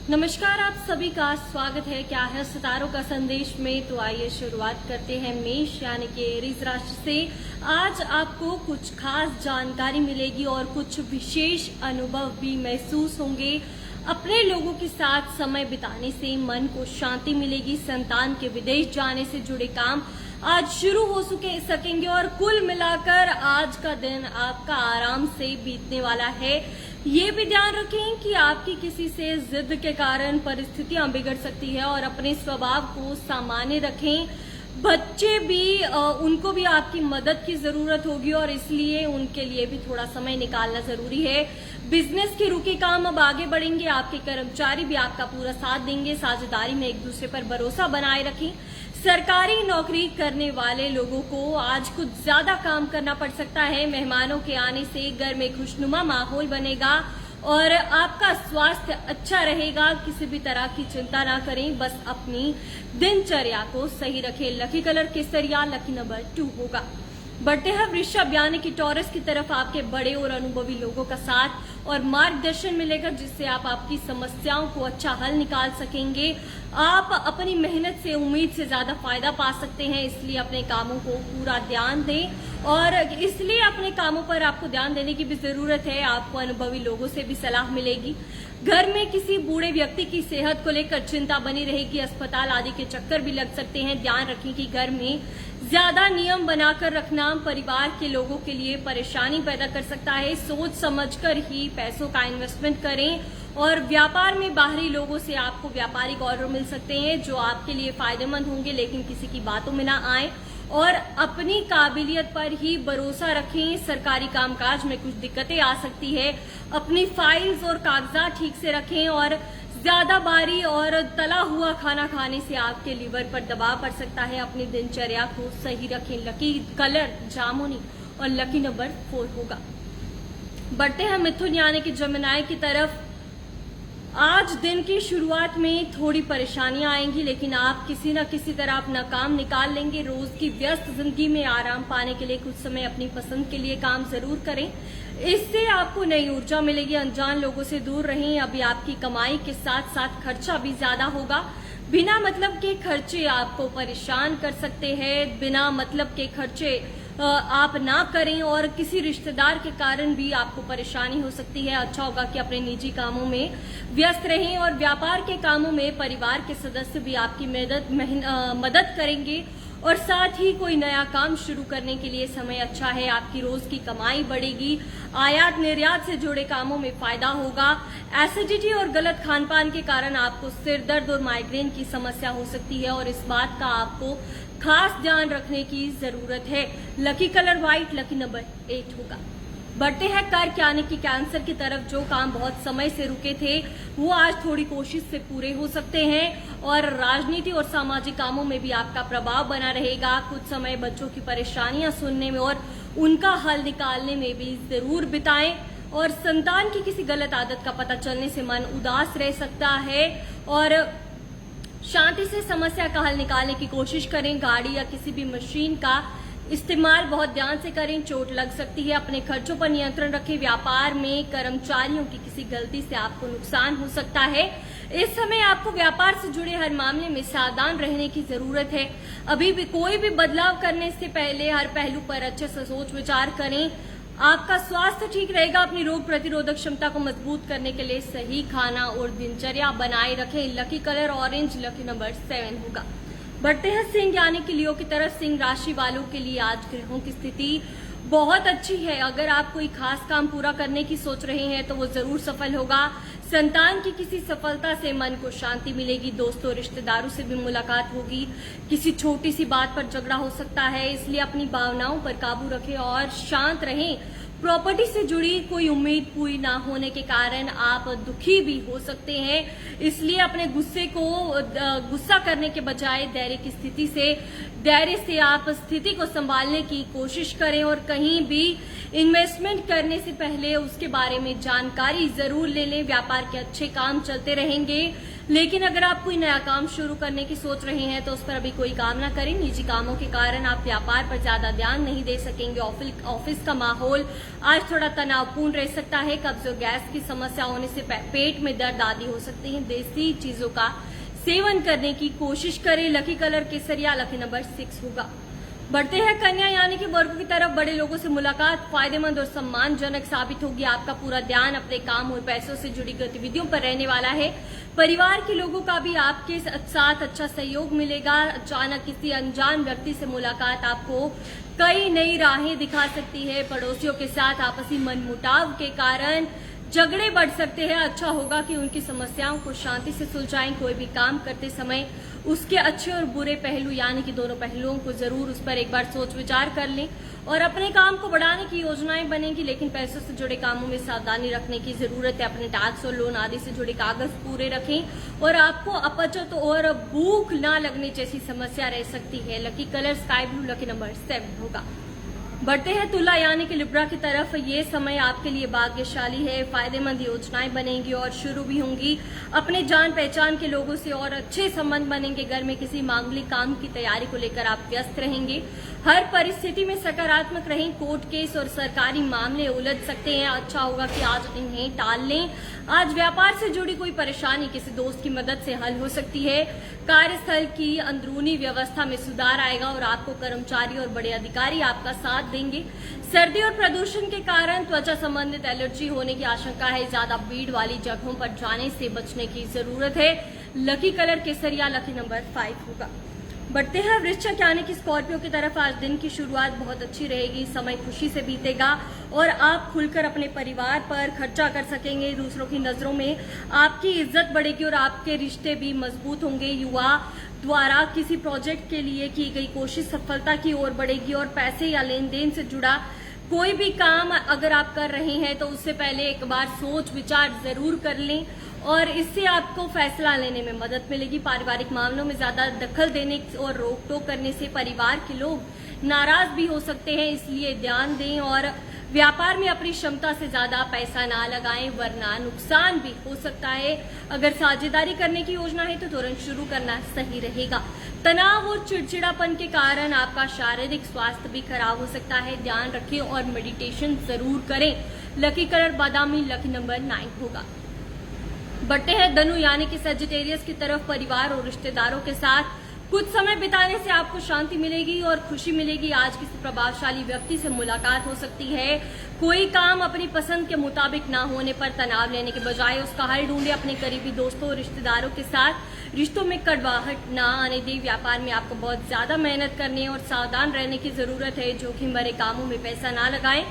नमस्कार, आप सभी का स्वागत है। क्या है सितारों का संदेश में, तो आइए शुरुआत करते हैं मेष यानी कि एरीज राशि से। आज आपको कुछ खास जानकारी मिलेगी और कुछ विशेष अनुभव भी महसूस होंगे। अपने लोगों के साथ समय बिताने से मन को शांति मिलेगी। संतान के विदेश जाने से जुड़े काम आज शुरू हो सकेंगे और कुल मिलाकर आज का दिन आपका आराम से बीतने वाला है। ये भी ध्यान रखें कि आपकी किसी से जिद के कारण परिस्थितियां बिगड़ सकती है और अपने स्वभाव को सामान्य रखें। बच्चे भी उनको भी आपकी मदद की जरूरत होगी और इसलिए उनके लिए भी थोड़ा समय निकालना जरूरी है। बिजनेस के रुके काम अब आगे बढ़ेंगे। आपके कर्मचारी भी आपका पूरा साथ देंगे। साझेदारी में एक दूसरे पर भरोसा बनाए रखें। सरकारी नौकरी करने वाले लोगों को आज कुछ ज्यादा काम करना पड़ सकता है। मेहमानों के आने से घर में खुशनुमा माहौल बनेगा और आपका स्वास्थ्य अच्छा रहेगा। किसी भी तरह की चिंता ना करें, बस अपनी दिनचर्या को सही रखें। लकी कलर केसरिया, लकी नंबर 2 होगा। बढ़ते हैं वृषभ यानी कि टॉरस की तरफ। आपके बड़े और अनुभवी लोगों का साथ और मार्गदर्शन मिलेगा, जिससे आप आपकी समस्याओं को अच्छा हल निकाल सकेंगे। आप अपनी मेहनत से उम्मीद से ज्यादा फायदा पा सकते हैं, इसलिए अपने कामों को पूरा ध्यान दें और इसलिए अपने कामों पर आपको ध्यान देने की भी जरूरत है। आपको अनुभवी लोगों से भी सलाह मिलेगी। घर में किसी बूढ़े व्यक्ति की सेहत को लेकर चिंता बनी रहेगी। अस्पताल आदि के चक्कर भी लग सकते हैं। ध्यान रखें कि घर में ज्यादा नियम बनाकर रखना परिवार के लोगों के लिए परेशानी पैदा कर सकता है। सोच समझकर ही पैसों का इन्वेस्टमेंट करें और व्यापार में बाहरी लोगों से आपको व्यापारिक ऑर्डर मिल सकते हैं जो आपके लिए फायदेमंद होंगे, लेकिन किसी की बातों में ना आए और अपनी काबिलियत पर ही भरोसा रखें। सरकारी कामकाज में कुछ दिक्कतें आ सकती है। अपनी फाइल्स और कागजात ठीक से रखें और ज्यादा भारी और तला हुआ खाना खाने से आपके लीवर पर दबाव पड़ सकता है। अपनी दिनचर्या को सही रखें। लकी कलर जामुनी और लकी नंबर 4 होगा। बढ़ते हैं मिथुन यानी कि जमिनाई की तरफ। आज दिन की शुरुआत में थोड़ी परेशानियां आएंगी, लेकिन आप किसी न किसी तरह अपना काम निकाल लेंगे। रोज की व्यस्त जिंदगी में आराम पाने के लिए कुछ समय अपनी पसंद के लिए काम जरूर करें, इससे आपको नई ऊर्जा मिलेगी। अनजान लोगों से दूर रहें। अभी आपकी कमाई के साथ साथ खर्चा भी ज्यादा होगा। बिना मतलब के खर्चे आपको परेशान कर सकते हैं। बिना मतलब के खर्चे आप ना करें और किसी रिश्तेदार के कारण भी आपको परेशानी हो सकती है। अच्छा होगा कि अपने निजी कामों में व्यस्त रहें और व्यापार के कामों में परिवार के सदस्य भी आपकी मदद करेंगे और साथ ही कोई नया काम शुरू करने के लिए समय अच्छा है। आपकी रोज की कमाई बढ़ेगी। आयात निर्यात से जुड़े कामों में फायदा होगा। एसिडिटी और गलत खान पान के कारण आपको सिर दर्द और माइग्रेन की समस्या हो सकती है और इस बात का आपको खास ध्यान रखने की जरूरत है। Lucky colour white, lucky number 8 होगा। बढ़ते हैं कर्क यानी कि कैंसर की तरफ। जो काम बहुत समय से रुके थे वो आज थोड़ी कोशिश से पूरे हो सकते हैं और राजनीति और सामाजिक कामों में भी आपका प्रभाव बना रहेगा। कुछ समय बच्चों की परेशानियां सुनने में और उनका हल निकालने में भी जरूर बिताएं और संतान की किसी गलत आदत का पता चलने से मन उदास रह सकता है और शांति से समस्या का हल निकालने की कोशिश करें। गाड़ी या किसी भी मशीन का इस्तेमाल बहुत ध्यान से करें, चोट लग सकती है। अपने खर्चों पर नियंत्रण रखें। व्यापार में कर्मचारियों की किसी गलती से आपको नुकसान हो सकता है। इस समय आपको व्यापार से जुड़े हर मामले में सावधान रहने की जरूरत है। अभी भी कोई भी बदलाव करने से पहले हर पहलू पर अच्छे से सोच विचार करें। आपका स्वास्थ्य ठीक रहेगा। अपनी रोग प्रतिरोधक क्षमता को मजबूत करने के लिए सही खाना और दिनचर्या बनाए रखें। Lucky colour orange, lucky number 7 होगा। बढ़ते हैं सिंह यानी कि लियो की तरफ। सिंह राशि वालों के लिए आज ग्रहों की स्थिति बहुत अच्छी है। अगर आप कोई खास काम पूरा करने की सोच रहे हैं तो वो जरूर सफल होगा। संतान की किसी सफलता से मन को शांति मिलेगी। दोस्तों रिश्तेदारों से भी मुलाकात होगी। किसी छोटी सी बात पर झगड़ा हो सकता है, इसलिए अपनी भावनाओं पर काबू रखें और शांत रहें। प्रॉपर्टी से जुड़ी कोई उम्मीद पूरी ना होने के कारण आप दुखी भी हो सकते हैं, इसलिए अपने गुस्सा करने के बजाय धैर्य से आप स्थिति को संभालने की कोशिश करें और कहीं भी इन्वेस्टमेंट करने से पहले उसके बारे में जानकारी जरूर ले लें। व्यापार के अच्छे काम चलते रहेंगे। लेकिन अगर आप कोई नया काम शुरू करने की सोच रहे हैं तो उस पर अभी कोई काम ना करें। निजी कामों के कारण आप व्यापार पर ज्यादा ध्यान नहीं दे सकेंगे। ऑफिस का माहौल आज थोड़ा तनावपूर्ण रह सकता है। कब्ज और गैस की समस्या होने से पेट में दर्द आदि हो सकती है। देसी चीजों का सेवन करने की कोशिश करें। लकी कलर केसरिया, लकी नंबर 6 होगा। बढ़ते हैं कन्या यानी कि वर्गों की तरफ। बड़े लोगों से मुलाकात फायदेमंद और सम्मानजनक साबित होगी। आपका पूरा ध्यान अपने काम और पैसों से जुड़ी गतिविधियों पर रहने वाला है। परिवार के लोगों का भी आपके साथ अच्छा सहयोग मिलेगा। अचानक किसी अनजान व्यक्ति से मुलाकात आपको कई नई राहें दिखा सकती है। पड़ोसियों के साथ आपसी मनमुटाव के कारण झगड़े बढ़ सकते हैं। अच्छा होगा कि उनकी समस्याओं को शांति से सुलझाएं। कोई भी काम करते समय उसके अच्छे और बुरे पहलू यानी कि दोनों पहलुओं को जरूर उस पर एक बार सोच विचार कर लें और अपने काम को बढ़ाने की योजनाएं बनेंगी। लेकिन पैसों से जुड़े कामों में सावधानी रखने की जरूरत है। अपने टैक्स और लोन आदि से जुड़े कागज पूरे रखें और आपको अपचत और भूख ना लगने जैसी समस्या रह सकती है। Lucky colour sky blue, lucky number 7 होगा। बढ़ते हैं तुला यानी कि लिब्रा की तरफ। ये समय आपके लिए भाग्यशाली है। फायदेमंद योजनाएं बनेंगी और शुरू भी होंगी। अपने जान पहचान के लोगों से और अच्छे संबंध बनेंगे। घर में किसी मांगलिक काम की तैयारी को लेकर आप व्यस्त रहेंगे। हर परिस्थिति में सकारात्मक रहें। कोर्ट केस और सरकारी मामले उलझ सकते हैं। अच्छा होगा कि आज इन्हें टाल लें। आज व्यापार से जुड़ी कोई परेशानी किसी दोस्त की मदद से हल हो सकती है। कार्यस्थल की अंदरूनी व्यवस्था में सुधार आएगा और आपको कर्मचारी और बड़े अधिकारी आपका साथ देंगे। सर्दी और प्रदूषण के कारण त्वचा संबंधित एलर्जी होने की आशंका है। ज्यादा भीड़ वाली जगहों पर जाने से बचने की जरूरत है। लकी कलर केसरिया, लकी नंबर 5 होगा। बढ़ते हैं वृश्चिक यानी कि स्कॉर्पियो की तरफ। आज दिन की शुरुआत बहुत अच्छी रहेगी। समय खुशी से बीतेगा और आप खुलकर अपने परिवार पर खर्चा कर सकेंगे। दूसरों की नजरों में आपकी इज्जत बढ़ेगी और आपके रिश्ते भी मजबूत होंगे। युवा द्वारा किसी प्रोजेक्ट के लिए की गई कोशिश सफलता की ओर बढ़ेगी और पैसे या लेन देन से जुड़ा कोई भी काम अगर आप कर रहे हैं तो उससे पहले एक बार सोच विचार जरूर कर लें और इससे आपको फैसला लेने में मदद मिलेगी। पारिवारिक मामलों में ज्यादा दखल देने और रोक टोक करने से परिवार के लोग नाराज भी हो सकते हैं, इसलिए ध्यान दें और व्यापार में अपनी क्षमता से ज्यादा पैसा ना लगाएं वरना नुकसान भी हो सकता है। अगर साझेदारी करने की योजना है तो तुरंत शुरू करना सही रहेगा। तनाव और चिड़चिड़ापन के कारण आपका शारीरिक स्वास्थ्य भी खराब हो सकता है। ध्यान रखें और मेडिटेशन जरूर करें। लकी कलर बादामी, लकी नंबर 9 होगा। बढ़ते हैं धनु यानी कि सजिटेरियस की तरफ। परिवार और रिश्तेदारों के साथ कुछ समय बिताने से आपको शांति मिलेगी और खुशी मिलेगी। आज किसी प्रभावशाली व्यक्ति से मुलाकात हो सकती है। कोई काम अपनी पसंद के मुताबिक ना होने पर तनाव लेने के बजाय उसका हल ढूंढे। अपने करीबी दोस्तों और रिश्तेदारों के साथ रिश्तों में कड़वाहट ना आने दें। व्यापार में आपको बहुत ज्यादा मेहनत करने और सावधान रहने की जरूरत है। जोखिम भरे कामों में पैसा ना लगाएं।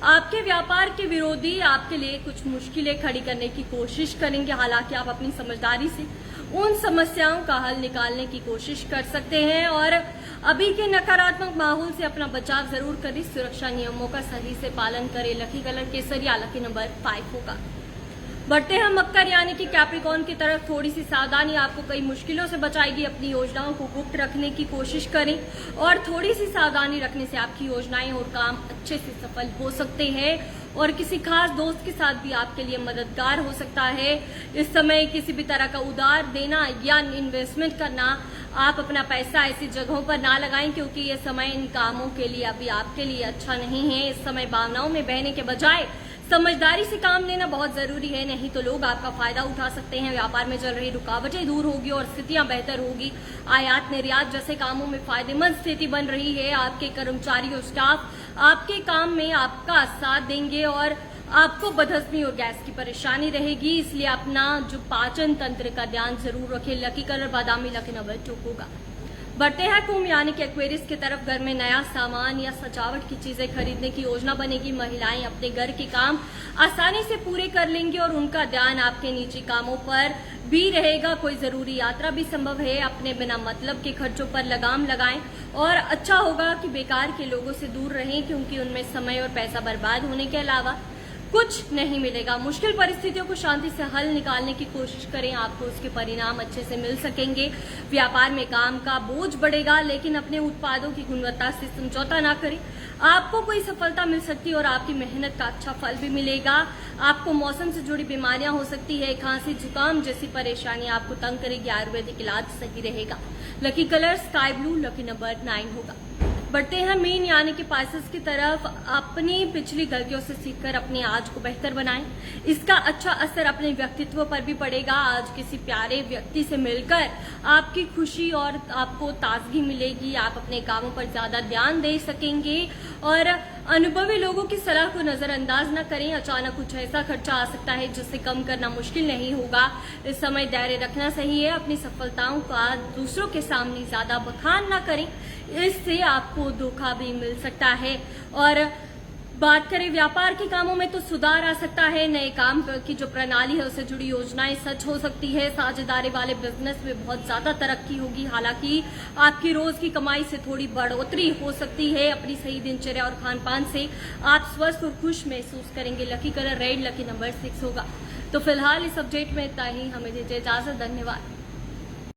आपके व्यापार के विरोधी आपके लिए कुछ मुश्किलें खड़ी करने की कोशिश करेंगे। हालांकि आप अपनी समझदारी से उन समस्याओं का हल निकालने की कोशिश कर सकते हैं और अभी के नकारात्मक माहौल से अपना बचाव जरूर करें। सुरक्षा नियमों का सही से पालन करें। लकी कलर केसरिया, लकी नंबर 5 होगा। बढ़ते हैं मकर यानी कि कैप्रिकॉर्न की तरफ। थोड़ी सी सावधानी आपको कई मुश्किलों से बचाएगी। अपनी योजनाओं को गुप्त रखने की कोशिश करें और थोड़ी सी सावधानी रखने से आपकी योजनाएं और काम अच्छे से सफल हो सकते हैं और किसी खास दोस्त के साथ भी आपके लिए मददगार हो सकता है। इस समय किसी भी तरह का उधार देना या इन्वेस्टमेंट करना, आप अपना पैसा ऐसी जगहों पर ना लगाएं क्योंकि ये समय इन कामों के लिए अभी आपके लिए अच्छा नहीं है। इस समय भावनाओं में बहने के बजाय समझदारी से काम लेना बहुत जरूरी है, नहीं तो लोग आपका फायदा उठा सकते हैं। व्यापार में चल रही रुकावटें दूर होगी और स्थितियां बेहतर होगी। आयात निर्यात जैसे कामों में फायदेमंद स्थिति बन रही है। आपके कर्मचारी और स्टाफ आपके काम में आपका साथ देंगे और आपको बदहजमी और गैस की परेशानी रहेगी, इसलिए अपना जो पाचन तंत्र का ध्यान जरूर रखें। लकी कलर बादामी, लकी नंबर 2 होगा। बढ़ते हैं कुंभ यानी कि एक्वेरियस की तरफ। घर में नया सामान या सजावट की चीजें खरीदने की योजना बनेगी। महिलाएं अपने घर के काम आसानी से पूरे कर लेंगी और उनका ध्यान आपके निजी कामों पर भी रहेगा। कोई जरूरी यात्रा भी संभव है। अपने बिना मतलब के खर्चों पर लगाम लगाएं और अच्छा होगा कि बेकार के लोगों से दूर रहें क्योंकि उनमें समय और पैसा बर्बाद होने के अलावा कुछ नहीं मिलेगा। मुश्किल परिस्थितियों को शांति से हल निकालने की कोशिश करें, आपको उसके परिणाम अच्छे से मिल सकेंगे। व्यापार में काम का बोझ बढ़ेगा लेकिन अपने उत्पादों की गुणवत्ता से समझौता ना करें। आपको कोई सफलता मिल सकती है और आपकी मेहनत का अच्छा फल भी मिलेगा। आपको मौसम से जुड़ी बीमारियां हो सकती है, खांसी जुकाम जैसी परेशानी आपको तंग करेगी, आयुर्वेदिक इलाज सही रहेगा। Lucky colour sky blue, lucky number 9 होगा। बढ़ते हैं मीन यानी कि पाइसेस की तरफ। अपनी पिछली गलतियों से सीखकर अपने आज को बेहतर बनाएं। इसका अच्छा असर अपने व्यक्तित्व पर भी पड़ेगा। आज किसी प्यारे व्यक्ति से मिलकर आपकी खुशी और आपको ताजगी मिलेगी। आप अपने कामों पर ज्यादा ध्यान दे सकेंगे और अनुभवी लोगों की सलाह को नजरअंदाज न करें। अचानक कुछ ऐसा खर्चा आ सकता है जिससे कम करना मुश्किल नहीं होगा। इस समय धैर्य रखना सही है। अपनी सफलताओं का दूसरों के सामने ज्यादा बखान न करें, इससे आपको धोखा भी मिल सकता है। और बात करें व्यापार के कामों में तो सुधार आ सकता है। नए काम की जो प्रणाली है उससे जुड़ी योजनाएं सच हो सकती है। साझेदारी वाले बिजनेस में बहुत ज्यादा तरक्की होगी। हालांकि आपकी रोज की कमाई से थोड़ी बढ़ोतरी हो सकती है। अपनी सही दिनचर्या और खान पान से आप स्वस्थ और खुश महसूस करेंगे। Lucky colour red, lucky number 6 होगा। तो फिलहाल इस अपडेट में इतना ही। हमें दीजिए इजाजत। धन्यवाद।